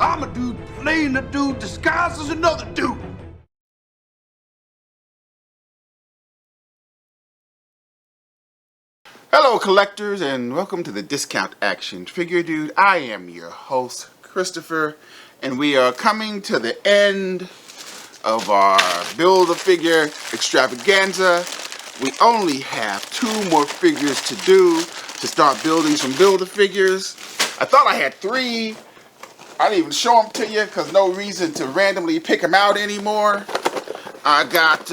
I'm a dude playing a dude disguised as another dude. Hello collectors, and welcome to the Discount Action Figure Dude. I am your host, Christopher, and we are coming to the end of our Build-A-Figure extravaganza. We only have 2 more figures to do to start building some Build-A-Figures. I thought I had 3. I didn't even show them to you because no reason to randomly pick them out anymore. I got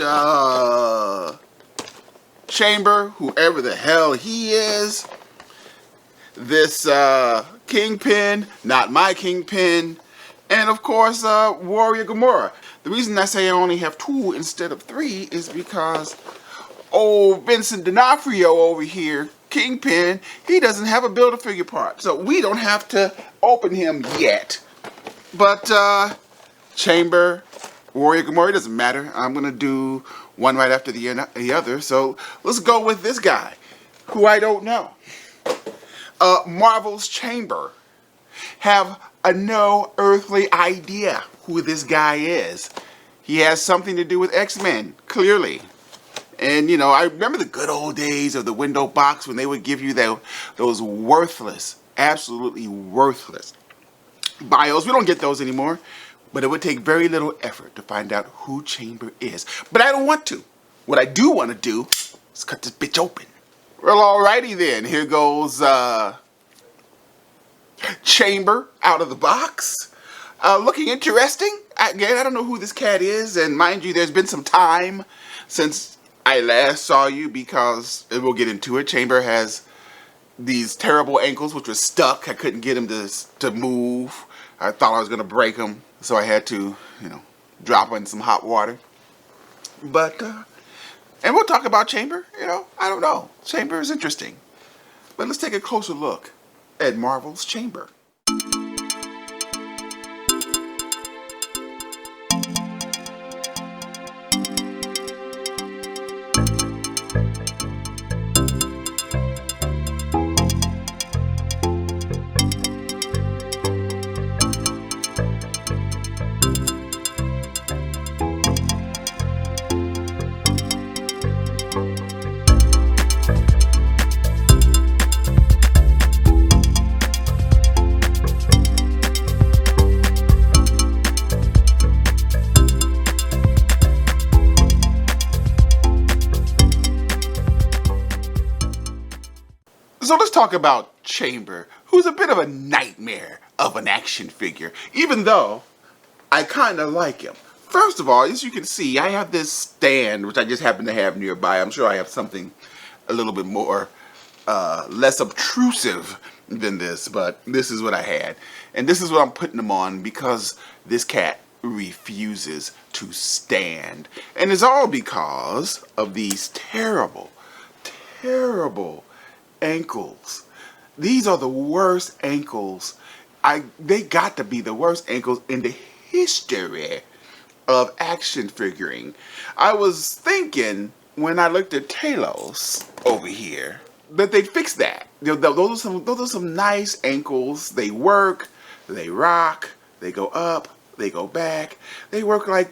Chamber, whoever the hell he is. This Kingpin, not my Kingpin. And of course, Warrior Gamora. The reason I say I only have 2 instead of 3 is because old Vincent D'Onofrio over here, Kingpin, he doesn't have a Build-A-Figure part. So we don't have to open him yet. But Chamber, Warrior Gamora, doesn't matter. I'm going to do one right after the other. So let's go with this guy, who I don't know. Marvel's Chamber. Have no earthly idea who this guy is. He has something to do with X-Men, clearly. And, you know, I remember the good old days of the window box when they would give you those worthless, absolutely worthless bios. We don't get those anymore. But it would take very little effort to find out who Chamber is. But I don't want to. What I do want to do is cut this bitch open. Well, alrighty then. Here goes Chamber out of the box. Looking interesting. Again, I don't know who this cat is. And mind you, there's been some time since I last saw you because, and we'll get into it, Chamber has these terrible ankles which were stuck. I couldn't get him to move. I thought I was going to break him. So I had to, you know, drop in some hot water. But, and we'll talk about Chamber, you know, I don't know. Chamber is interesting. But let's take a closer look at Marvel's Chamber. So let's talk about Chamber, who's a bit of a nightmare of an action figure, even though I kind of like him. First of all, as you can see, I have this stand, which I just happen to have nearby. I'm sure I have something a little bit more, less obtrusive than this, but this is what I had. And this is what I'm putting him on because this cat refuses to stand. And it's all because of these terrible, terrible ankles. These are the worst ankles. They got to be the worst ankles in the history of action figuring. I was thinking when I looked at Talos over here that they fixed that. Those are some nice ankles. They work, they rock, they go up, they go back. They work like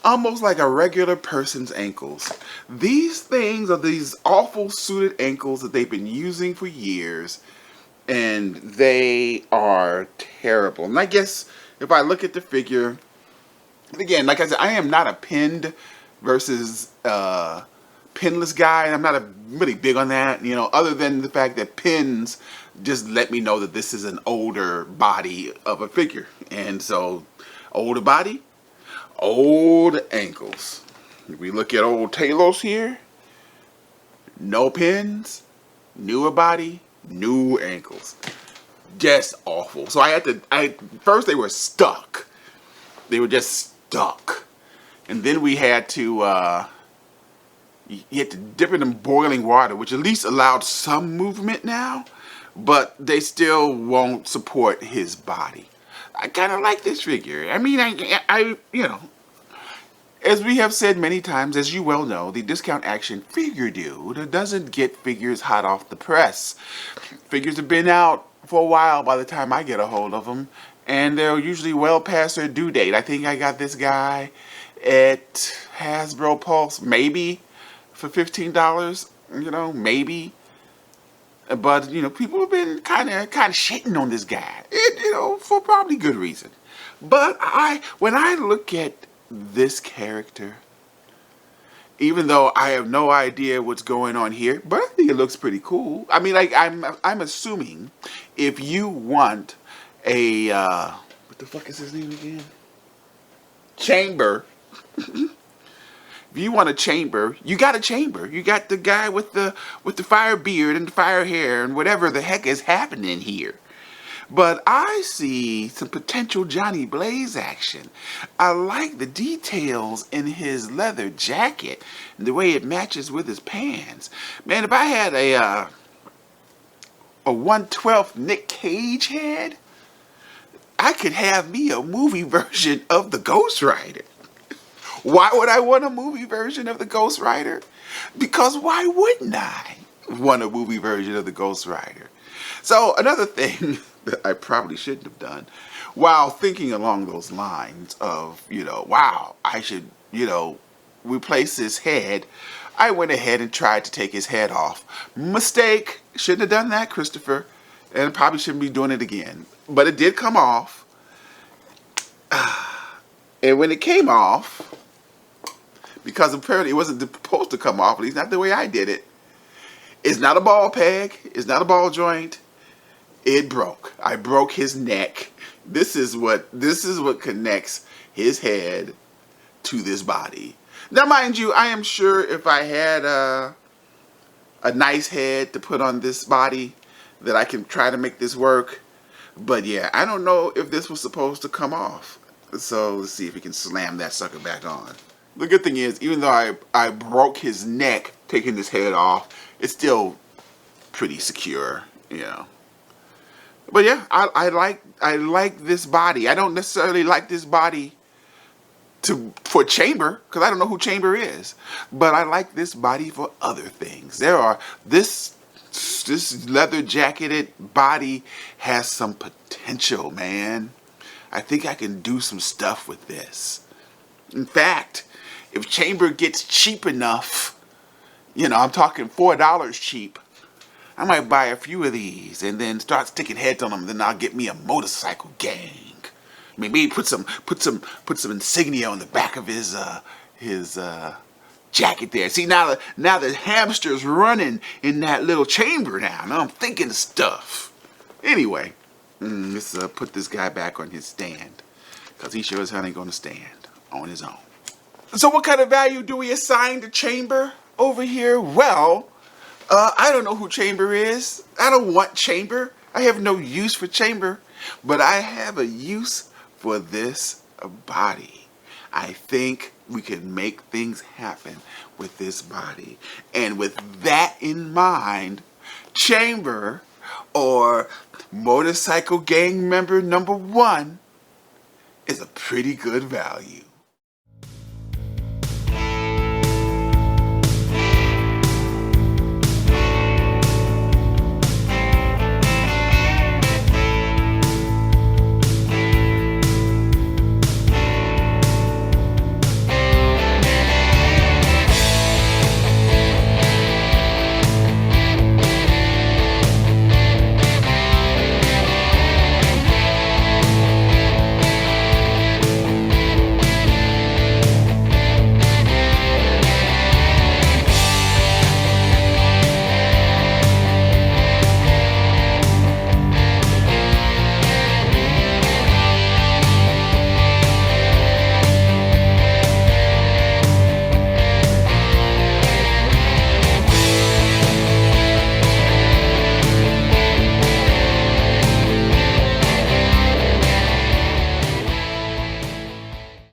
almost like a regular person's ankles. These things are these awful suited ankles that they've been using for years, and they are terrible. And I guess if I look at the figure, again, like I said, I am not a pinned versus pinless guy, and I'm not really big on that, you know, other than the fact that pins just let me know that this is an older body of a figure. And so, older body, old ankles. If we look at old Talos here, no pins, newer body, new ankles. Just awful. So first they were stuck. They were just stuck. And then we had to, you had to dip it in boiling water, which at least allowed some movement now, but they still won't support his body. I kind of like this figure. I mean, I you know, as we have said many times, as you well know, the Discount Action Figure Dude doesn't get figures hot off the press. Figures have been out for a while by the time I get a hold of them, and they're usually well past their due date. I think I got this guy at Hasbro Pulse, maybe for $15, maybe. But, people have been kind of shitting on this guy, for probably good reason. But when I look at this character, even though I have no idea what's going on here, but I think it looks pretty cool. I mean, like, I'm assuming if you want a, what the fuck is his name again? Chamber. If you want a chamber, you got a chamber. You got the guy with the fire beard and the fire hair and whatever the heck is happening here. But I see some potential Johnny Blaze action. I like the details in his leather jacket and the way it matches with his pants. Man, if I had a 1/12 Nick Cage head, I could have me a movie version of the Ghost Rider. Why would I want a movie version of the Ghost Rider? Because why wouldn't I want a movie version of the Ghost Rider? So another thing that I probably shouldn't have done, while thinking along those lines of, wow, I should, replace his head, I went ahead and tried to take his head off. Mistake. Shouldn't have done that, Christopher. And probably shouldn't be doing it again. But it did come off. And when it came off, because apparently it wasn't supposed to come off, at least not the way I did it. It's not a ball peg. It's not a ball joint. It broke. I broke his neck. This is what connects his head to this body. Now, mind you, I am sure if I had a nice head to put on this body, that I can try to make this work. But yeah, I don't know if this was supposed to come off. So let's see if we can slam that sucker back on. The good thing is, even though I broke his neck taking this head off, it's still pretty secure, But yeah, I like this body. I don't necessarily like this body for Chamber, because I don't know who Chamber is. But I like this body for other things. This leather jacketed body has some potential, man. I think I can do some stuff with this. In fact, if Chamber gets cheap enough, I'm talking $4 cheap, I might buy a few of these and then start sticking heads on them. Then I'll get me a motorcycle gang. Maybe put some insignia on the back of his jacket there. See, now the hamster's running in that little chamber now. Now I'm thinking of stuff. Anyway, let's put this guy back on his stand, because he sure as hell ain't gonna stand on his own. So what kind of value do we assign to Chamber over here? Well, I don't know who Chamber is. I don't want Chamber. I have no use for Chamber. But I have a use for this body. I think we can make things happen with this body. And with that in mind, Chamber, or Motorcycle Gang Member #1, is a pretty good value.